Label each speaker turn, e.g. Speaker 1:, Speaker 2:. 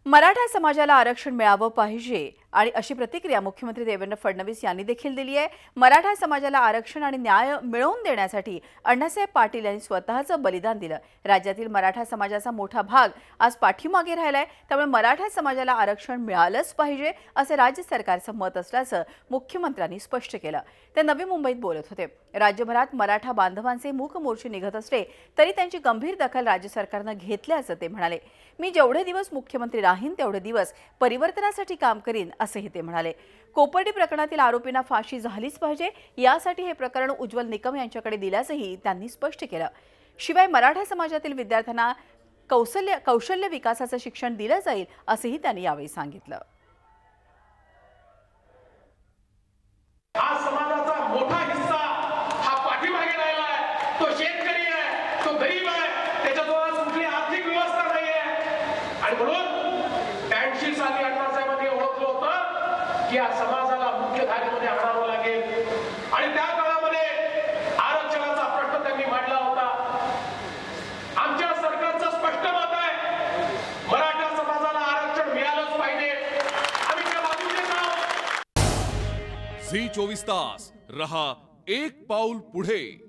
Speaker 1: मराठा समाजाला आरक्षण मिळावं पाहिजे आणि अशी प्रतिक्रिया मुख्यमंत्री देवेंद्र फडणवीस यांनी देखील दिली आहे। मराठा समाजाला आरक्षण आणि न्याय मिळवून देण्यासाठी अण्णासाहेब पाटील यांनी स्वतःचं बलिदान दिलं। राज्यातील मराठा समाजाचा मोठा भाग आज पाठीमागे राहिलाय, त्यामुळे मराठा समाजाला आरक्षण मिळालंच पाहिजे असे राज्य सरकारचं मत असल्याचं मुख्यमंत्र्यांनी स्पष्ट केलं। ते नवी मुंबईत बोलत होते। राज्यभरात मराठा बांधवांचे मूक मोर्चे निघत असले तरी त्यांची गंभीर दखल राज्य सरकारने घेतल्याचं ते म्हणाले। मी जेवढे दिवस मुख्यमंत्री राहीन तेवढे दिवस परिवर्तनासाठी काम करीन असेही ते म्हणाले। कोपर्डी प्रकरणातील आरोपींना फाशी झालीच पाहिजे, यासाठी हे प्रकरण उज्ज्वल निकम यांच्याकडे दिल्याचंही त्यांनी स्पष्ट केलं। शिवाय मराठा समाजातील विद्यार्थ्यांना कौशल्य विकासाचं शिक्षण दिलं जाईल असेही त्यांनी यावेळी सांगितलं।
Speaker 2: आज समाजाचा मोठा हिस्सा हा पाठीमागे राहिलाय, तो शेतकरी आहे, तो गरीब आहे, त्याच्याजवळ कुठली आर्थिक व्यवस्था नाहीये आणि म्हणून 83 साली अण्णासाहेबांनी ओळखलं होतं की या समाजाला मुख्यधारेमध्ये आणावं लागेल आणि त्या काळामध्ये आरक्षणाचा प्रश्न त्यांनी मांडला होता। आमच्या सरकारचं स्पष्ट मत आहे, मराठा समाजाला आरक्षण मिळालंच पाहिजे, आम्ही त्या बाजूने आहोत।
Speaker 3: झी 24 तास रहा एक पाऊल पुढे।